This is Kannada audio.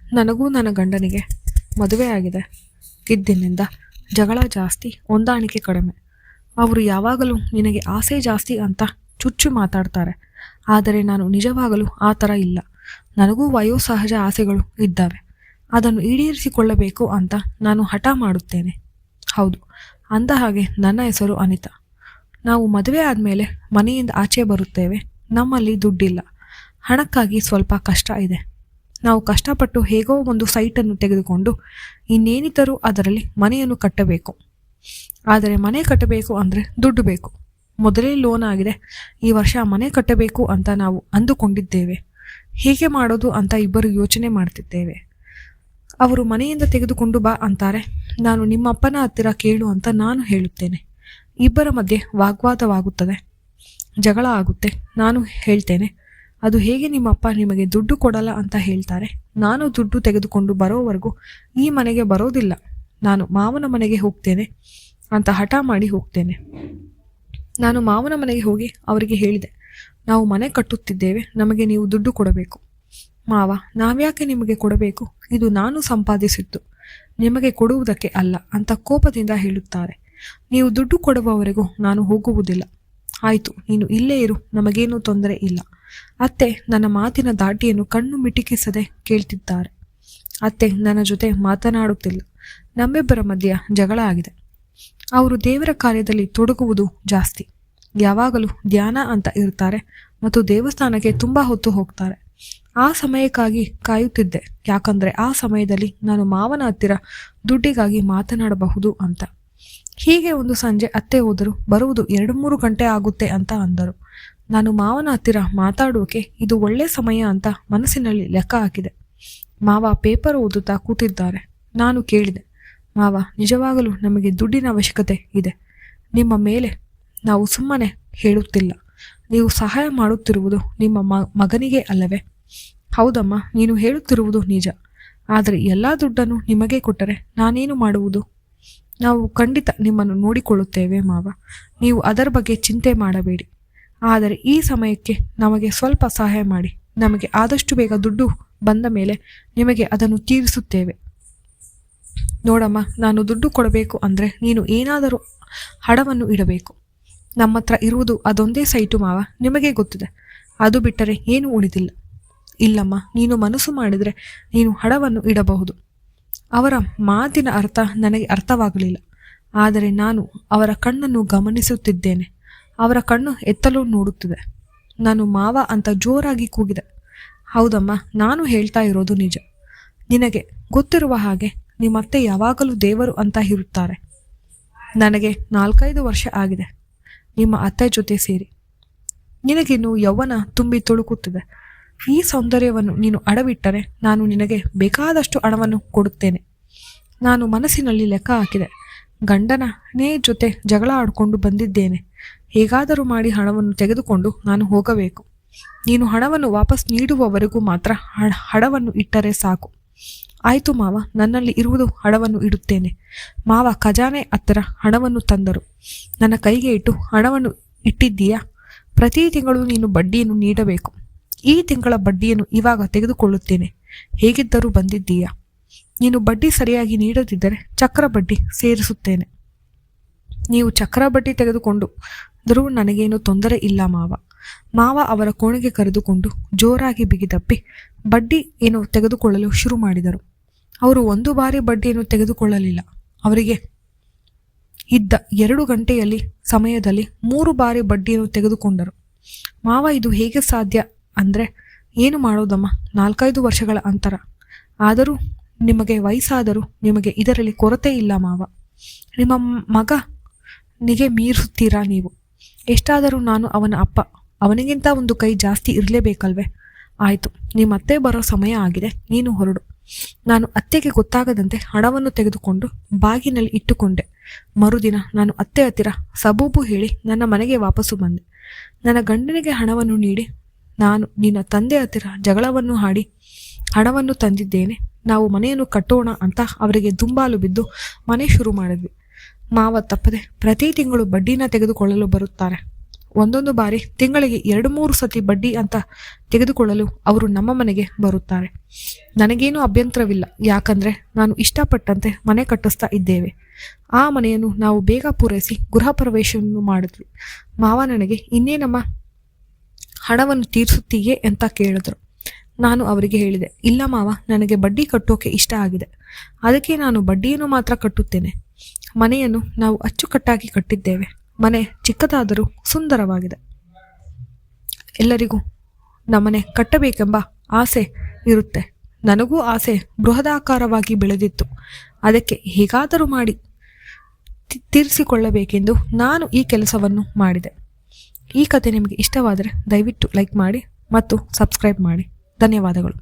ನನಗೂ ನನ್ನ ಗಂಡನಿಗೆ ಮದುವೆ ಆಗಿದೆ. ಇದ್ದಿನಿಂದ ಜಗಳ ಜಾಸ್ತಿ, ಹೊಂದಾಣಿಕೆ ಕಡಿಮೆ. ಅವರು ಯಾವಾಗಲೂ ನಿನಗೆ ಆಸೆ ಜಾಸ್ತಿ ಅಂತ ಚುಚ್ಚು ಮಾತಾಡ್ತಾರೆ. ಆದರೆ ನಾನು ನಿಜವಾಗಲೂ ಆ ಥರ ಇಲ್ಲ. ನನಗೂ ವಯೋಸಹಜ ಆಸೆಗಳು ಇದ್ದಾವೆ. ಅದನ್ನು ಈಡೇರಿಸಿಕೊಳ್ಳಬೇಕು ಅಂತ ನಾನು ಹಠ ಮಾಡುತ್ತೇನೆ. ಹೌದು, ಅಂದ ಹಾಗೆ ನನ್ನ ಹೆಸರು ಅನಿತಾ. ನಾವು ಮದುವೆ ಆದಮೇಲೆ ಮನೆಯಿಂದ ಆಚೆ ಬರುತ್ತೇವೆ. ನಮ್ಮಲ್ಲಿ ದುಡ್ಡಿಲ್ಲ. ಹಣಕ್ಕಾಗಿ ಸ್ವಲ್ಪ ಕಷ್ಟ ಇದೆ. ನಾವು ಕಷ್ಟಪಟ್ಟು ಹೇಗೋ ಒಂದು ಸೈಟನ್ನು ತೆಗೆದುಕೊಂಡು ಇನ್ನೇನಿದ್ದರೂ ಅದರಲ್ಲಿ ಮನೆಯನ್ನು ಕಟ್ಟಬೇಕು. ಆದರೆ ಮನೆ ಕಟ್ಟಬೇಕು ಅಂದರೆ ದುಡ್ಡು ಬೇಕು. ಮೊದಲೇ ಲೋನ್ ಆಗಿದೆ. ಈ ವರ್ಷ ಮನೆ ಕಟ್ಟಬೇಕು ಅಂತ ನಾವು ಅಂದುಕೊಂಡಿದ್ದೇವೆ. ಹೇಗೆ ಮಾಡೋದು ಅಂತ ಇಬ್ಬರು ಯೋಚನೆ ಮಾಡ್ತಿದ್ದೇವೆ. ಅವರು ಮನೆಯಿಂದ ತೆಗೆದುಕೊಂಡು ಬಾ ಅಂತಾರೆ. ನಾನು ನಿಮ್ಮಪ್ಪನ ಹತ್ತಿರ ಕೇಳು ಅಂತ ನಾನು ಹೇಳುತ್ತೇನೆ. ಇಬ್ಬರ ಮಧ್ಯೆ ವಾಗ್ವಾದವಾಗುತ್ತದೆ, ಜಗಳ ಆಗುತ್ತೆ. ನಾನು ಹೇಳ್ತೇನೆ, ಅದು ಹೇಗೆ ನಿಮ್ಮಪ್ಪ ನಿಮಗೆ ದುಡ್ಡು ಕೊಡಲ್ಲ ಅಂತ ಹೇಳ್ತಾರೆ. ನಾನು ದುಡ್ಡು ತೆಗೆದುಕೊಂಡು ಬರೋವರೆಗೂ ಈ ಮನೆಗೆ ಬರೋದಿಲ್ಲ. ನಾನು ಮಾವನ ಮನೆಗೆ ಹೋಗ್ತೇನೆ ಅಂತ ಹಠ ಮಾಡಿ ಹೋಗ್ತೇನೆ. ನಾನು ಮಾವನ ಮನೆಗೆ ಹೋಗಿ ಅವರಿಗೆ ಹೇಳಿದೆ, ನಾವು ಮನೆ ಕಟ್ಟುತ್ತಿದ್ದೇವೆ, ನಮಗೆ ನೀವು ದುಡ್ಡು ಕೊಡಬೇಕು. ಮಾವ, ನಾವ್ಯಾಕೆ ನಿಮಗೆ ಕೊಡಬೇಕು? ಇದು ನಾನು ಸಂಪಾದಿಸಿದ್ದು, ನಿಮಗೆ ಕೊಡುವುದಕ್ಕೆ ಅಲ್ಲ ಅಂತ ಕೋಪದಿಂದ ಹೇಳುತ್ತಾರೆ. ನೀವು ದುಡ್ಡು ಕೊಡುವವರೆಗೂ ನಾನು ಹೋಗುವುದಿಲ್ಲ. ಆಯಿತು, ನೀನು ಇಲ್ಲೇ ಇರು, ನಮಗೇನೂ ತೊಂದರೆ ಇಲ್ಲ. ಅತ್ತೆ ನನ್ನ ಮಾತಿನ ದಾಟಿಯನ್ನು ಕಣ್ಣು ಮಿಟಿಕಿಸದೆ ಕೇಳ್ತಿದ್ದಾರೆ. ಅತ್ತೆ ನನ್ನ ಜೊತೆ ಮಾತನಾಡುತ್ತಿಲ್ಲ. ನಮ್ಮಿಬ್ಬರ ಮಧ್ಯೆ ಜಗಳ ಆಗಿದೆ. ಅವರು ದೇವರ ಕಾರ್ಯದಲ್ಲಿ ತೊಡಗುವುದು ಜಾಸ್ತಿ. ಯಾವಾಗಲೂ ಧ್ಯಾನ ಅಂತ ಇರ್ತಾರೆ ಮತ್ತು ದೇವಸ್ಥಾನಕ್ಕೆ ತುಂಬ ಹೊತ್ತು ಹೋಗ್ತಾರೆ. ಆ ಸಮಯಕ್ಕಾಗಿ ಕಾಯುತ್ತಿದ್ದೆ, ಯಾಕಂದರೆ ಆ ಸಮಯದಲ್ಲಿ ನಾನು ಮಾವನ ಹತ್ತಿರ ದುಡ್ಡಿಗಾಗಿ ಮಾತನಾಡಬಹುದು ಅಂತ. ಹೀಗೆ ಒಂದು ಸಂಜೆ ಅತ್ತೆ ಹೋದರು. ಬರುವುದು 2-3 ಗಂಟೆ ಆಗುತ್ತೆ ಅಂತ ಅಂದರು. ನಾನು ಮಾವನ ಹತ್ತಿರ ಮಾತಾಡೋಕೆ ಇದು ಒಳ್ಳೆ ಸಮಯ ಅಂತ ಮನಸ್ಸಿನಲ್ಲಿ ಲೆಕ್ಕ ಹಾಕಿದೆ. ಮಾವ ಪೇಪರ್ ಓದುತ್ತಾ ಕೂತಿದ್ದಾರೆ. ನಾನು ಕೇಳಿದೆ, ಮಾವ, ನಿಜವಾಗಲೂ ನಮಗೆ ದುಡ್ಡಿನ ಅವಶ್ಯಕತೆ ಇದೆ. ನಿಮ್ಮ ಮೇಲೆ ನಾವು ಸುಮ್ಮನೆ ಹೇಳುತ್ತಿಲ್ಲ. ನೀವು ಸಹಾಯ ಮಾಡುತ್ತಿರುವುದು ನಿಮ್ಮ ಮಗನಿಗೆ ಅಲ್ಲವೇ? ಹೌದಮ್ಮ, ನೀನು ಹೇಳುತ್ತಿರುವುದು ನಿಜ. ಆದರೆ ಎಲ್ಲ ದುಡ್ಡನ್ನು ನಿಮಗೆ ಕೊಟ್ಟರೆ ನಾನೇನು ಮಾಡುವುದು? ನಾವು ಖಂಡಿತ ನಿಮ್ಮನ್ನು ನೋಡಿಕೊಳ್ಳುತ್ತೇವೆ ಮಾವ. ನೀವು ಅದರ ಬಗ್ಗೆ ಚಿಂತೆ ಮಾಡಬೇಡಿ. ಆದರೆ ಈ ಸಮಯಕ್ಕೆ ನಮಗೆ ಸ್ವಲ್ಪ ಸಹಾಯ ಮಾಡಿ. ನಮಗೆ ಆದಷ್ಟು ಬೇಗ ದುಡ್ಡು ಬಂದ ಮೇಲೆ ನಿಮಗೆ ಅದನ್ನು ತೀರಿಸುತ್ತೇವೆ. ನೋಡಮ್ಮ, ನಾನು ದುಡ್ಡು ಕೊಡಬೇಕು ಅಂದರೆ ನೀನು ಏನಾದರೂ ಹಣವನ್ನು ಇಡಬೇಕು. ನಮ್ಮ ಹತ್ರ ಇರುವುದು ಅದೊಂದೇ ಸೈಟು ಮಾವ, ನಿಮಗೆ ಗೊತ್ತಿದೆ. ಅದು ಬಿಟ್ಟರೆ ಏನೂ ಉಳಿದಿಲ್ಲ. ಇಲ್ಲಮ್ಮ, ನೀನು ಮನಸ್ಸು ಮಾಡಿದರೆ ನೀನು ಹಣವನ್ನು ಇಡಬಹುದು. ಅವರ ಮಾತಿನ ಅರ್ಥ ನನಗೆ ಅರ್ಥವಾಗಲಿಲ್ಲ. ಆದರೆ ನಾನು ಅವರ ಕಣ್ಣನ್ನು ಗಮನಿಸುತ್ತಿದ್ದೇನೆ. ಅವರ ಕಣ್ಣು ಎತ್ತಲು ನೋಡುತ್ತಿದೆ. ನಾನು ಮಾವ ಅಂತ ಜೋರಾಗಿ ಕೂಗಿದೆ. ಹೌದಮ್ಮ, ನಾನು ಹೇಳ್ತಾ ಇರೋದು ನಿಜ. ನಿನಗೆ ಗೊತ್ತಿರುವ ಹಾಗೆ ನಿಮ್ಮತ್ತೆ ಯಾವಾಗಲೂ ದೇವರು ಅಂತ ಇರುತ್ತಾರೆ. ನನಗೆ 4-5 ವರ್ಷ ಆಗಿದೆ ನಿಮ್ಮ ಅತ್ತೆ ಜೊತೆ ಸೇರಿ. ನಿನಗಿನ್ನು ಯೌವನ ತುಂಬಿ ತುಳುಕುತ್ತಿದೆ. ಈ ಸೌಂದರ್ಯವನ್ನು ನೀನು ಅಡವಿಟ್ಟರೆ ನಾನು ನಿನಗೆ ಬೇಕಾದಷ್ಟು ಹಣವನ್ನು ಕೊಡುತ್ತೇನೆ. ನಾನು ಮನಸ್ಸಿನಲ್ಲಿ ಲೆಕ್ಕ ಹಾಕಿದೆ. ಗಂಡನೇ ಜೊತೆ ಜಗಳ ಆಡಿಕೊಂಡು ಬಂದಿದ್ದೇನೆ. ಹೇಗಾದರೂ ಮಾಡಿ ಹಣವನ್ನು ತೆಗೆದುಕೊಂಡು ನಾನು ಹೋಗಬೇಕು. ನೀನು ಹಣವನ್ನು ವಾಪಸ್ ನೀಡುವವರೆಗೂ ಮಾತ್ರ ಹಣವನ್ನು ಇಟ್ಟರೆ ಸಾಕು. ಆಯಿತು ಮಾವ, ನನ್ನಲ್ಲಿ ಇರುವುದು ಹಣವನ್ನು ಇಡುತ್ತೇನೆ. ಮಾವ ಖಜಾನೆ ಹತ್ತಿರ ಹಣವನ್ನು ತಂದರು. ನನ್ನ ಕೈಗೆ ಇಟ್ಟು, ಹಣವನ್ನು ಇಟ್ಟಿದ್ದೀಯಾ? ಪ್ರತಿ ತಿಂಗಳು ನೀನು ಬಡ್ಡಿಯನ್ನು ನೀಡಬೇಕು. ಈ ತಿಂಗಳ ಬಡ್ಡಿಯನ್ನು ಇವಾಗ ತೆಗೆದುಕೊಳ್ಳುತ್ತೇನೆ. ಹೇಗಿದ್ದರೂ ಬಂದಿದ್ದೀಯಾ? ನೀನು ಬಡ್ಡಿ ಸರಿಯಾಗಿ ನೀಡದಿದ್ದರೆ ಚಕ್ರ ಬಡ್ಡಿ ಸೇರಿಸುತ್ತೇನೆ. ನೀವು ಚಕ್ರ ಬಡ್ಡಿ ತೆಗೆದುಕೊಂಡರೂ ನನಗೇನು ತೊಂದರೆ ಇಲ್ಲ ಮಾವ. ಮಾವ ಅವರ ಕೋಣೆಗೆ ಕರೆದುಕೊಂಡು ಜೋರಾಗಿ ಬಿಗಿದಪ್ಪಿ ಬಡ್ಡಿ ಏನು ತೆಗೆದುಕೊಳ್ಳಲು ಶುರು ಮಾಡಿದರು. ಅವರು 1 ಬಾರಿ ಬಡ್ಡಿಯನ್ನು ತೆಗೆದುಕೊಳ್ಳಲಿಲ್ಲ. ಅವರಿಗೆ ಇದ್ದ 2 ಗಂಟೆಯಲ್ಲಿ ಸಮಯದಲ್ಲಿ 3 ಬಾರಿ ಬಡ್ಡಿಯನ್ನು ತೆಗೆದುಕೊಂಡರು. ಮಾವ, ಇದು ಹೇಗೆ ಸಾಧ್ಯ ಅಂದರೆ ಏನು ಮಾಡೋದಮ್ಮ, 4-5 ವರ್ಷಗಳ ಅಂತರ. ಆದರೂ ನಿಮಗೆ ವಯಸ್ಸಾದರೂ ನಿಮಗೆ ಇದರಲ್ಲಿ ಕೊರತೆ ಇಲ್ಲ ಮಾವ. ನಿಮ್ಮ ಮಗನಿಗೆ ಮೀರಿಸುತ್ತೀರಾ ನೀವು? ಎಷ್ಟಾದರೂ ನಾನು ಅವನ ಅಪ್ಪ. ಅವನಿಗಿಂತ ಒಂದು ಕೈ ಜಾಸ್ತಿ ಇರಲೇಬೇಕಲ್ವೇ? ಆಯಿತು, ನಿಮ್ಮ ಅತ್ತೆ ಬರೋ ಸಮಯ ಆಗಿದೆ, ನೀನು ಹೊರಡು. ನಾನು ಅತ್ತೆಗೆ ಗೊತ್ತಾಗದಂತೆ ಹಣವನ್ನು ತೆಗೆದುಕೊಂಡು ಬಾಗಿನಲ್ಲಿ ಇಟ್ಟುಕೊಂಡೆ. ಮರುದಿನ ನಾನು ಅತ್ತೆ ಹತ್ತಿರ ಸಬೂಬು ಹೇಳಿ ನನ್ನ ಮನೆಗೆ ವಾಪಸ್ಸು ಬಂದೆ. ನನ್ನ ಗಂಡನಿಗೆ ಹಣವನ್ನು ನೀಡಿ ನಾನು ನಿನ್ನ ತಂದೆ ಹತ್ತಿರ ಜಗಳವನ್ನು ಆಡಿ ಹಣವನ್ನು ತಂದಿದ್ದೇನೆ. ನಾವು ಮನೆಯನ್ನು ಕಟ್ಟೋಣ ಅಂತ ಅವರಿಗೆ ದುಂಬಾಲು ಬಿದ್ದು ಮನೆ ಶುರು ಮಾಡಿದ್ವಿ. ಮಾವ ತಪ್ಪದೆ ಪ್ರತಿ ತಿಂಗಳು ಬಡ್ಡಿನ ತೆಗೆದುಕೊಳ್ಳಲು ಬರುತ್ತಾರೆ. ಒಂದೊಂದು ಬಾರಿ ತಿಂಗಳಿಗೆ 2-3 ಸತಿ ಬಡ್ಡಿ ಅಂತ ತೆಗೆದುಕೊಳ್ಳಲು ಅವರು ನಮ್ಮ ಮನೆಗೆ ಬರುತ್ತಾರೆ. ನನಗೇನೂ ಅಭ್ಯಂತರವಿಲ್ಲ, ಯಾಕಂದ್ರೆ ನಾನು ಇಷ್ಟಪಟ್ಟಂತೆ ಮನೆ ಕಟ್ಟಿಸ್ತಾ ಇದ್ದೇವೆ. ಆ ಮನೆಯನ್ನು ನಾವು ಬೇಗ ಪೂರೈಸಿ ಗೃಹ ಪ್ರವೇಶವನ್ನು ಮಾಡಿದ್ವಿ. ಮಾವ ನನಗೆ ಇನ್ನೇನಮ್ಮ ಹಣವನ್ನು ತೀರಿಸುತ್ತೀಯೇ ಅಂತ ಕೇಳಿದ್ರು. ನಾನು ಅವರಿಗೆ ಹೇಳಿದೆ, ಇಲ್ಲ ಮಾವ, ನನಗೆ ಬಡ್ಡಿ ಕಟ್ಟೋಕೆ ಇಷ್ಟ ಆಗಿದೆ, ಅದಕ್ಕೆ ನಾನು ಬಡ್ಡಿಯನ್ನು ಮಾತ್ರ ಕಟ್ಟುತ್ತೇನೆ. ಮನೆಯನ್ನು ನಾವು ಅಚ್ಚುಕಟ್ಟಾಗಿ ಕಟ್ಟಿದ್ದೇವೆ. ಮನೆ ಚಿಕ್ಕದಾದರೂ ಸುಂದರವಾಗಿದೆ. ಎಲ್ಲರಿಗೂ ನಮ್ಮನೆ ಕಟ್ಟಬೇಕೆಂಬ ಆಸೆ ಇರುತ್ತೆ. ನನಗೂ ಆಸೆ ಬೃಹದಾಕಾರವಾಗಿ ಬೆಳೆದಿತ್ತು. ಅದಕ್ಕೆ ಹೇಗಾದರೂ ಮಾಡಿ ತೀರಿಸಿಕೊಳ್ಳಬೇಕೆಂದು ನಾನು ಈ ಕೆಲಸವನ್ನು ಮಾಡಿದೆ. ಈ ಕತೆ ನಿಮಗೆ ಇಷ್ಟವಾದರೆ ದಯವಿಟ್ಟು ಲೈಕ್ ಮಾಡಿ ಮತ್ತು ಸಬ್ಸ್ಕ್ರೈಬ್ ಮಾಡಿ. ಧನ್ಯವಾದಗಳು.